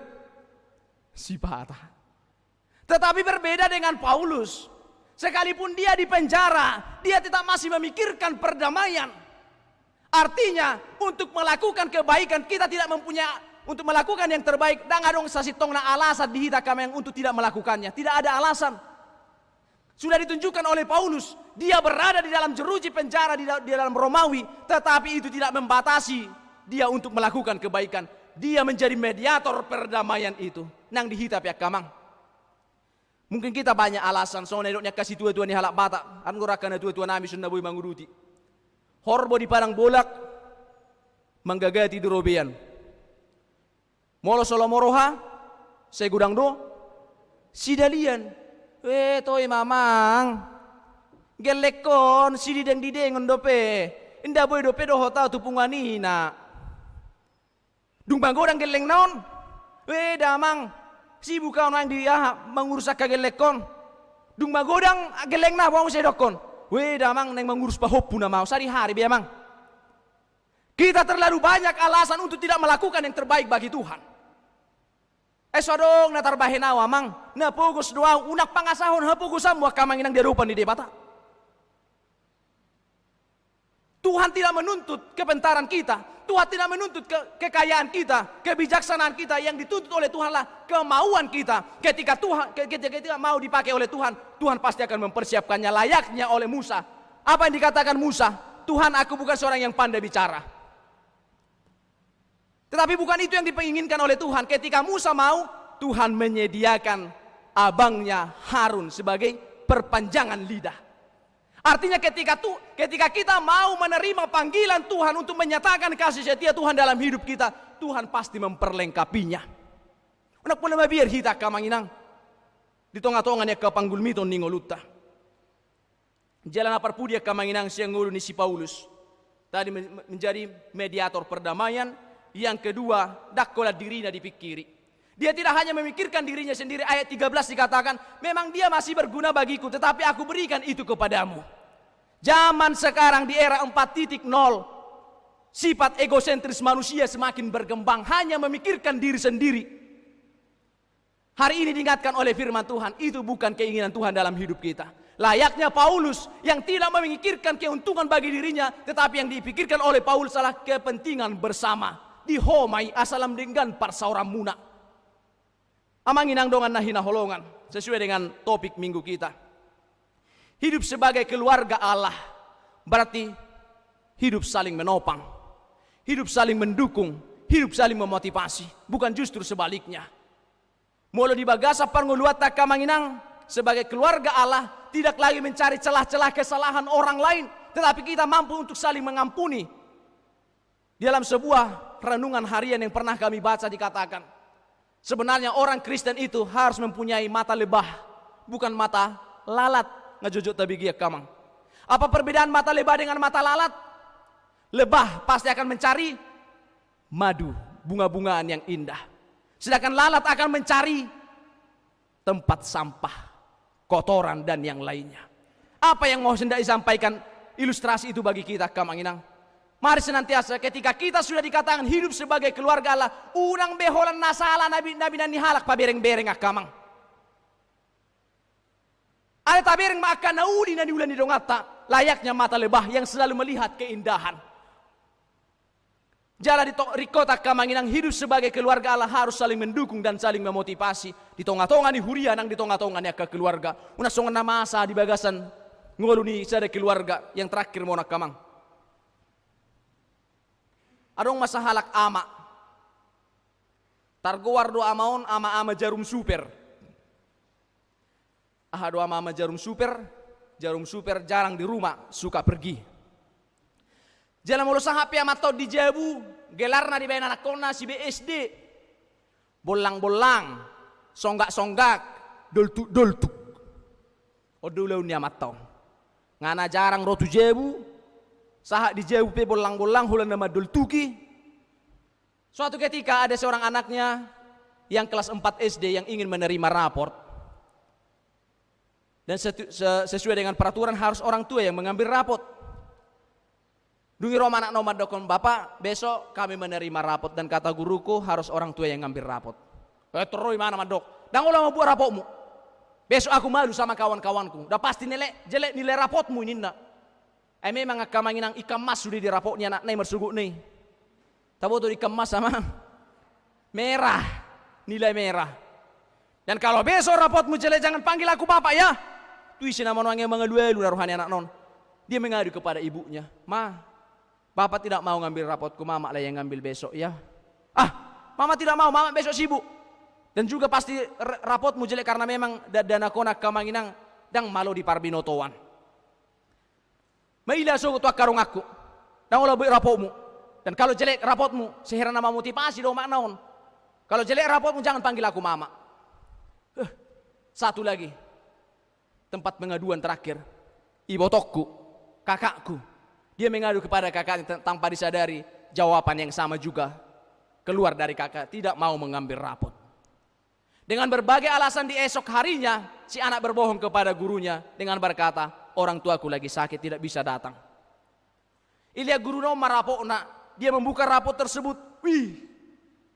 si patah. Tetapi berbeda dengan Paulus. Sekalipun dia di penjara, dia tetap masih memikirkan perdamaian. Artinya, untuk melakukan kebaikan kita tidak mempunyai, untuk melakukan yang terbaik, dan adong sasitong na alasan dihita kami yang untuk tidak melakukannya. Tidak ada alasan. Sudah ditunjukkan oleh Paulus, dia berada di dalam jeruji penjara di dalam Romawi, tetapi itu tidak membatasi dia untuk melakukan kebaikan. Dia menjadi mediator perdamaian itu. Nang dihita pihak kamang. Mungkin kita banyak alasan, soalnya edoknya kasih tua-tua ni halak batak. An gorakan tua-tua nami sunna boy manguruti. Horbo di padang bolak, manggagati durobean. Molo solomoroha, saya gudang do, sidalian. Toy mamang, gelekon sidideng dideng dope, indah boy dope do hota tupunganina. Dung banggodang geleng naon, damang, si buka orang dia mengurus kagelekon. Dung banggodang geleng na bawang sedokon, damang neng mengurus pahopu na mau sari hari biamang. Kita terlalu banyak alasan untuk tidak melakukan yang terbaik bagi Tuhan. Esodong na tarbahenawa mang na pugos doang unak pangasahon hapugos semua kamanginang diarupan di debata. Tuhan tidak menuntut kepentaran kita, Tuhan tidak menuntut kekayaan kita, kebijaksanaan kita. Yang dituntut oleh Tuhanlah kemauan kita. Ketika kita mau dipakai oleh Tuhan, Tuhan pasti akan mempersiapkannya layaknya oleh Musa. Apa yang dikatakan Musa? Tuhan, aku bukan seorang yang pandai bicara. Tetapi bukan itu yang diinginkan oleh Tuhan. Ketika Musa mau, Tuhan menyediakan abangnya Harun sebagai perpanjangan lidah. Artinya ketika kita mau menerima panggilan Tuhan untuk menyatakan kasih setia Tuhan dalam hidup kita, Tuhan pasti memperlengkapinya. Unak pun biar hita kamanginang di tonga-tongannya ke panggul miton ningoluta. Jalan apar pudia kamanginang siang ngulu ni si Paulus. Tadi menjadi mediator perdamaian. Yang kedua, dakkola dirinya dipikiri. Dia tidak hanya memikirkan dirinya sendiri. Ayat 13 dikatakan, memang dia masih berguna bagiku, tetapi aku berikan itu kepadamu. Zaman sekarang di era 4.0, sifat egosentris manusia semakin berkembang, hanya memikirkan diri sendiri. Hari ini diingatkan oleh firman Tuhan, itu bukan keinginan Tuhan dalam hidup kita. Layaknya Paulus yang tidak memikirkan keuntungan bagi dirinya, tetapi yang dipikirkan oleh Paulus adalah kepentingan bersama. Dihomai asalam dengan parsaurang muna. Amanginang dongan nahina holongan sesuai dengan topik minggu kita. Hidup sebagai keluarga Allah berarti hidup saling menopang, hidup saling mendukung, hidup saling memotivasi, bukan justru sebaliknya. Molo di bagasa panguluata kamanginang sebagai keluarga Allah tidak lagi mencari celah-celah kesalahan orang lain, tetapi kita mampu untuk saling mengampuni. Dalam sebuah renungan harian yang pernah kami baca dikatakan, sebenarnya orang Kristen itu harus mempunyai mata lebah, bukan mata lalat. Ngajujut tabigia kamang. Apa perbedaan mata lebah dengan mata lalat? Lebah pasti akan mencari madu, bunga-bungaan yang indah. Sedangkan lalat akan mencari tempat sampah, kotoran dan yang lainnya. Apa yang mau hendak disampaikan ilustrasi itu bagi kita kamanginang? Mari senantiasa ketika kita sudah dikatakan hidup sebagai keluarga Allah, urang beholan nasala nabi dan nihalak pabereng-bereng akamang. Ada tabereng maka naudi na diulan di dongata, layaknya mata lebah yang selalu melihat keindahan. Jala di kota kamanginang hidup sebagai keluarga Allah harus saling mendukung dan saling memotivasi. Di tonga-tonga ni huria nang di tonga-tonga ni ke keluarga. Una songan nama asa di bagasan ngolu ni sada keluarga yang terakhir mau nak kamang. Adong masa halak ama. Targowar do amaon ama jarum super. Do ama jarum super. Jarum super jarang di rumah, suka pergi. Jalan mulu sahapi amat di Jabu, gelarna di bayan anak kona si BSD. Bolang-bolang, songgak-songgak, doltuk-doltuk. Odulau ni amat tau. Ngana jarang rotu Jabu, sahak di Jabu pe bolang-bolang hulan nama doltuki. Suatu ketika ada seorang anaknya yang kelas 4 SD yang ingin menerima raport. Dan sesuai dengan peraturan harus orang tua yang mengambil raport. Dungi Roma anak nomad dokon, Bapak besok kami menerima rapot dan kata guruku harus orang tua yang ngambil rapot. Terus mana madok? Dan ulah mau buat rapotmu. Besok aku malu sama kawan-kawanku. Udah pasti jelek nilai rapotmu ini nak. Memang akamanginang ikan mas sudah di rapotnya anak nih mersuguk nih. Tahu tuh ikan mas sama merah, nilai merah. Dan kalau besok rapotmu jelek jangan panggil aku Bapak ya. Tuh isi nama orang yang mengeluh rohani anak non. Dia mengadu kepada ibunya, Bapak tidak mau ngambil rapotku, Mama lah yang ngambil besok ya. Mama tidak mau, Mama besok sibuk. Dan juga pasti rapotmu jelek karena memang dana konak kamanginang dang malo di parbinotoan. Maila so tu akarung aku. Dang olah buat rapotmu. Dan kalau jelek rapotmu, seheran nama motivasi do mak naon. Kalau jelek rapotmu jangan panggil aku Mama. Satu lagi. Tempat pengaduan terakhir. Ibotokku, kakakku. Dia mengadu kepada kakaknya tanpa disadari jawaban yang sama juga keluar dari kakak, tidak mau mengambil rapot. Dengan berbagai alasan di esok harinya, si anak berbohong kepada gurunya dengan berkata, orang tuaku lagi sakit tidak bisa datang. Ilia guru nomor rapot nak, dia membuka rapot tersebut,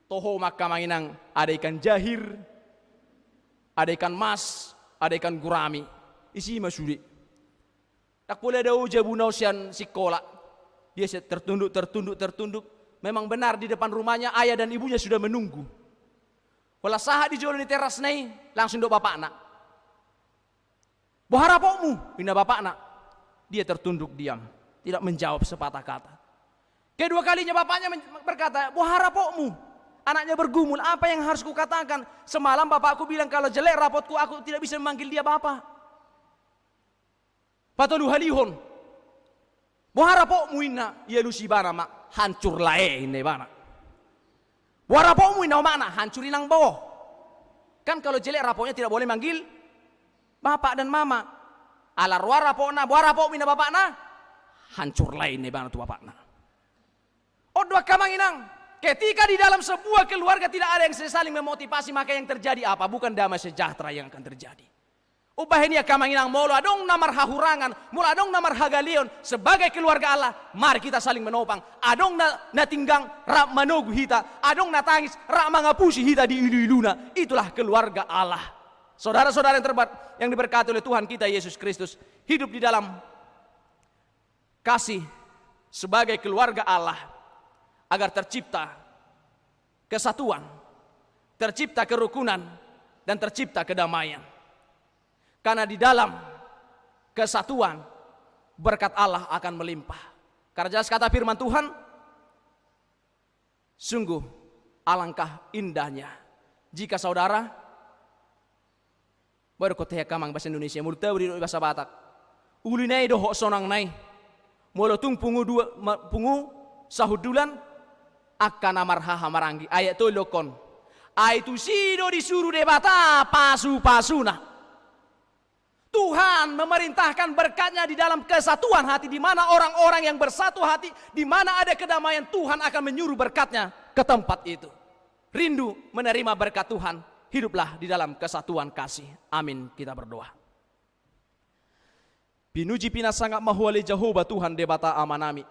toho maka manginang ada ikan jahir, ada ikan mas, ada ikan gurami, isi masudi. Tak boleh ada ujabu nausian sekolah. Dia tertunduk. Memang benar di depan rumahnya ayah dan ibunya sudah menunggu. Walau sahat di jalan di teras nih, langsung do bapak nak. Bohara pokmu, bina bapak nak. Dia tertunduk diam, tidak menjawab sepatah kata. Kedua kalinya bapaknya berkata, bohara pokmu. Anaknya bergumul, apa yang harus kukatakan? Semalam bapakku bilang kalau jelek rapotku, aku tidak bisa memanggil dia bapak. Patolu halihon. Bohara pokmu ina, ia lusi bana mak hancur lae ini bana. Bohara pokmu ina mana hancurin ang bawah. Kan kalau jelek rapotnya tidak boleh manggil bapak dan mama. Alar wara pokna, bohara pokmu ina bapak na hancur lae ini bana tu bapak na. Dua kamanginang. Ketika di dalam sebuah keluarga tidak ada yang saling memotivasi, maka yang terjadi apa? Bukan damai sejahtera yang akan terjadi. Ubahnya kamanginang mula dong namar hahurangan, mula dong namar hagalion sebagai keluarga Allah. Mari kita saling menopang. Adong na tinggang rak manogu hita, adong na tangis rak mangapusi hita di ilu-iluna. Itulah keluarga Allah. Saudara-saudara yang diberkati oleh Tuhan kita Yesus Kristus, hidup di dalam kasih sebagai keluarga Allah agar tercipta kesatuan, tercipta kerukunan dan tercipta kedamaian. Karena di dalam kesatuan berkat Allah akan melimpah. Karena jelas kata firman Tuhan, sungguh alangkah indahnya jika saudara baru kotea kamang bahasa Indonesia mulut tahu di bahasa Batak. Uli nai dohok sonang nai, molotung pungu sahudulan akan amarhaha marangi. Ayat tu lokon. Aitu sido disuruh debata pasu-pasuna. Tuhan memerintahkan berkatnya di dalam kesatuan hati, di mana orang-orang yang bersatu hati, di mana ada kedamaian, Tuhan akan menyuruh berkatnya ke tempat itu. Rindu menerima berkat Tuhan, hiduplah di dalam kesatuan kasih. Amin, kita berdoa. Pinuji pina sangat mahuali Jehovah Tuhan debata amanami.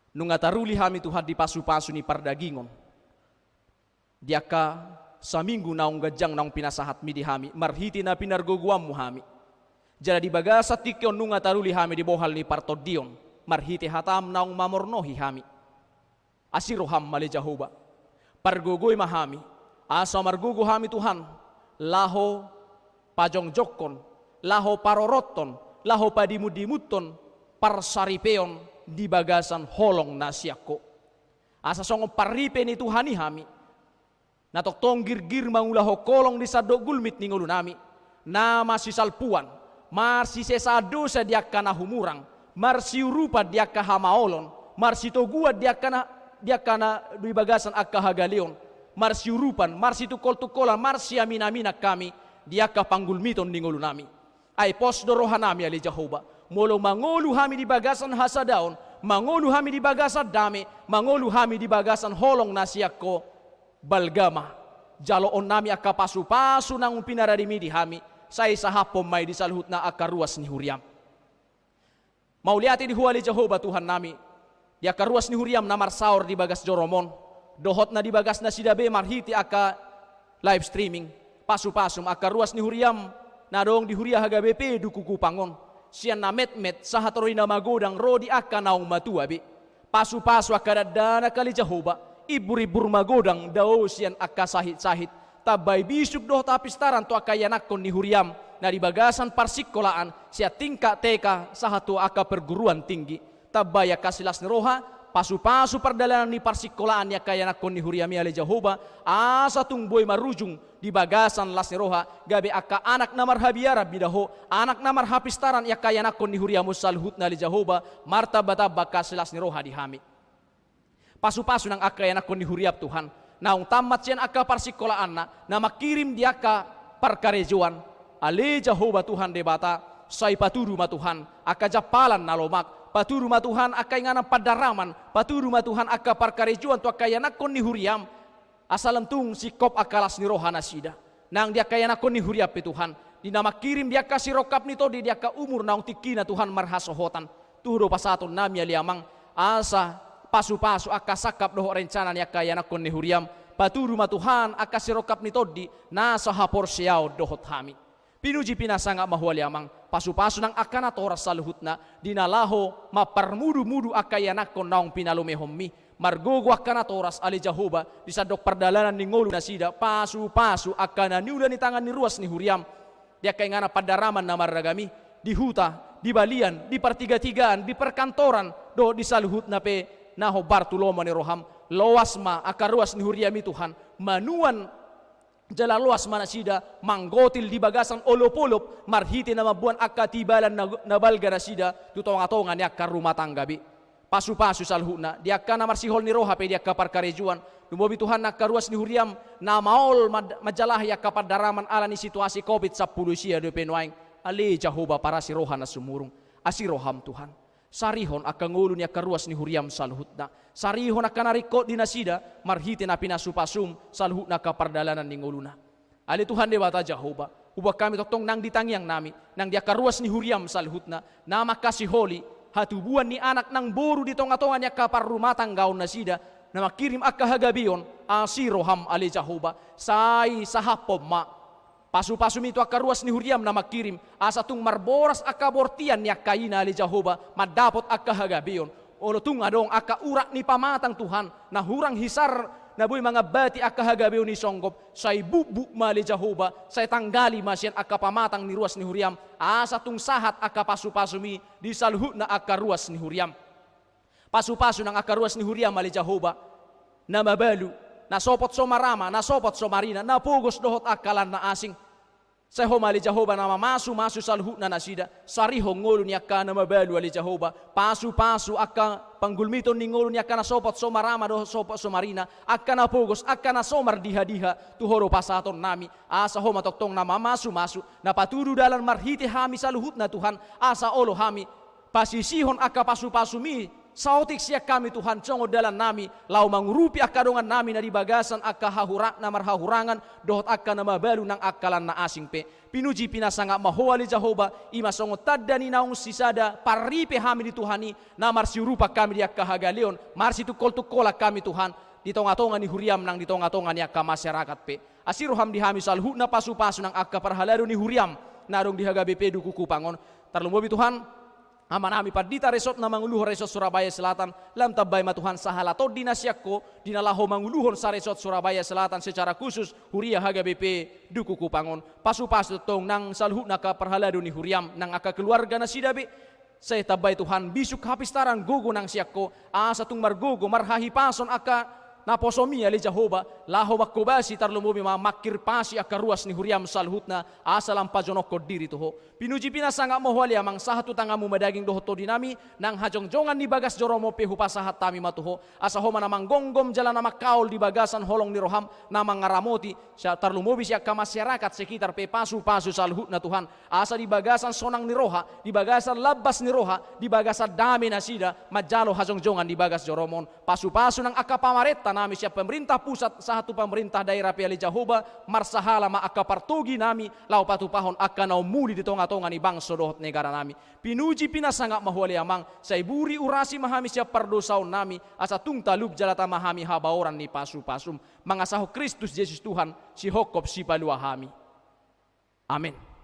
Nungataruli hami Tuhan di pasu-pasu ni pardagingon. Diaka saminggu naung gajang naung pinasahat mi di hami, marhiti na pinargoguam hami. Jadi bagasa tikyon nunga taruli hami di bohal ni partodion, marhiti hatam naung mamornohi hami. asiroham mali Jehovah. Pargogoy mahami, asa margugo hami Tuhan, laho pajongjokon, laho paroroton, laho padimudimuton, parsaripeon di bagasan holong nasiako. Asa songong paripe ni Tuhani hami, natok tonggir-gir mangulaho kolong di sadok gulmit ni ngulu nami, nama si salpuan, marsi sesado sa diaka na humurang, marsi urupa diaka hamaolon, marsi togua diaka na di bagasan akka hagalion, marsi urupan, marsi tukol-tukolan, marsi amin-amina kami, diaka panggulmiton ni ngulu nami. Ay pos dorohan nami ali Jehovah, molo mangolu hami di bagasan hasadaon, mangolu hami di bagasan dami, mangolu hami di bagasan holong nasiako, balgama, jaloon nami akka pasu-pasu nang pinararimi di hami, say sahapom may disalhut na akka ruas ni Huriam. Mauliati di huali Jehovah Tuhan nami, di akka ruas ni Huriam na marsaur di bagas Joromon, dohot na di bagas na sidabe marhiti akka live streaming, pasu-pasum akka ruas ni Huriam, na dong di Huria hagabepe dukuku pangon, siyan na met-met sahatoroy na magodang rodi akka naong matuabi, pasu-pasu akka dadana kali Jehovah, ibur-ibur magodang daw siyan akka sahit-sahit, tabay bisub doh tapistaran to akka yanakon ni Huriam, na di bagasan parsikolaan, siya tingka teka sahatu akka perguruan tinggi, tabay akka silas ni Roha, pasu-pasu perdalanan ni parsikolaan ya kaya nakon ni Huriam ya Jehovah, asa tungboy marujung di bagasan las ni Roha, gabi akka anak na marhabiara bidaho, anak na marhapistaran ya kaya nakon ni Huriam salhut na Jehovah, martabata baka silas ni Roha dihami. Pasu-pasu nang akka ya nakon ni Huriam Tuhan, naung tamat siyan akka parsikolaan na makirim dia ka parkarejuan, ali Jehovah Tuhan debata, say paturu ma Tuhan, akka japalan na lomak, paturu ma Tuhan akka ingana padaraman, paturu ma Tuhan akka parkarejuan tu akka yanakon ni Huriam, asalentung sikop akalas ni Rohana sida, nang dia kaya nakon ni Huriam pe Tuhan, dinama kirim dia kasih rokap nito di dia ka umur naung tikina Tuhan marhasohotan, turo pasaton nami aliamang, asa pasu-pasu akka sakap doho rencana ni akka yanakon ni Huriam, paturu ma Tuhan akka sirokap nito di, nasa hapor siyaw dohot hami. Pinuji pinasanga mahuali amang pasu-pasu nang akana toras saluhutna dinalaho maparmudu-mudu akayanakon naong pinalumehommi margogo akana toras ali Jehovah disadok perdalanan ni ngolu nasida pasu-pasu akana niuda ni tangan ni ruas ni Huriam dia kaingana padaraman na maragami di huta, di balian, di pertiga-tigaan, di perkantoran do di saluhutna pe naho Bartulomo ni Roham loas ma akaruas ni Huriam Tuhan manuan jala luas mana sida manggotil di bagasan olop-olop marhiti na mabuan akka tibalan na balga na sida tutong-atongan ni akka rumah tangga bi pasu-pasu salhuna di akka na marsihol ni Roha pe di akka parkarejuan dumobi Tuhan akka ruas ni Huriam na maol majalah ya akka padaraman ala ni situasi COVID-10 siya do penuaing ali Jehovah para si Roha na sumurung asiroham Tuhan sarihon akka ngulu ni akka ruas ni Huriam salhutna sarihon akka nariko dinasida marhiti na pinasupasum salhutna ka pardalanan ni nguluna ali Tuhan dewata Jehovah ubah kami totong nang ditangyang nami nang di akka ruas ni Huriam salhutna na makasih holi hatubuan ni anak nang boru di tonga-tonga ni akka parumatang gaon nasida na makirim akka hagabion asiroham ali Jehovah say sahapom ma pasu-pasu mito akka ruas ni Huriam na makirim asa tung marboras akka bortian ni akka ina ali Jehovah madapot akka hagabion olo tung adong akka urak ni pamatang Tuhan na hurang hisar na buy mga bati akka hagabion ni songgop say bubu mali Jehovah say tanggali masyan akka pamatang ni ruas ni Huriam asa tung sahat akka pasu-pasu mi di salhut na akka ruas ni Huriam pasu-pasu ng akka ruas ni Huriam mali Jehovah na mabalu na sopot somarama na sopot somarina na pugos dohot akalan na asing sa homali Jehovah na masu salhut na nasida sarihong ngolo niya ka na mabalu ali Jehovah pasu-pasu akka panggulmiton ni ngolo niya ka na sopot somarama do sopot somarina akka na pugos akka na somar diha-diha tuhoro pasaton nami asa homa toktong na masu na paturu dalan marhiti hami salhut na Tuhan asa olo hami pasisihon akka pasu-pasu mi sautik siya kami Tuhan congo dalan nami lau mangurupi akadongan nami na di bagasan akka hahurak na marhahurangan dohot akka na mabalu ng akalan na asing pe pinuji pinasanga mahoali Jehovah ima songo tadda ni naung sisada paripe hami di Tuhani na marsiurupa kami di akka hagalion marsi tukol-tukola kami Tuhan di tonga-tonga ni Huriam nang di tonga-tonga ni akka masyarakat pe asiruham di hami salhu na pasu-pasu ng akka parhalado ni Huriam narong di hagabe pe dukuku pangon tarlumbobi Tuhan Ama nami padita resort na manguluhon resort Surabaya Selatan lam tabay matuhan sahala to dinasyak ko dinalaho manguluhon sa resort Surabaya Selatan secara khusus Huria Haga BP duku Kupangon pasu-pasu tong nang salhut na kaparhalado ni Huriam nang aka keluarga na sidabi saya tabay Tuhan bisuk hapistaran gogo nang siyak ko asa tung margogo marhahi pason aka naposomi ali Jehovah laho makobasi tarlumubi makir pasi aka ruas ni Huriam salhutna asalam pajonok ko diri toho pinuji pinasanga mohwali amang sahatu tangamu madaging dohoto dinami nang hajongjongan di bagas joromo pehu pasahat tami matuho asa homa namang gonggom jalan nama kaul di bagasan holong ni roham namang ngaramoti siya tarlumubi siya ka masyarakat sekitar pe pasu salhutna Tuhan asa di bagasan sonang ni roha di bagasan labas ni roha di bagasan dami nasida majalo hajongjongan di bagas joromon pasu-pasu nang aka pamareta nami siya pemerintah pusat satu pemerintah daerah piali Jahoba marsahala ma akapartugi nami lau patupahon akan muli di tonga-tonga ni bangsa dohot negara nami pinuji pinasangak mahwali amang saiburi urasi mahami siya pardosaon nami asa tung talub jalata mahami habaoran ni pasu-pasum mangasaho Kristus Yesus Tuhan si hokop si paluahami amin.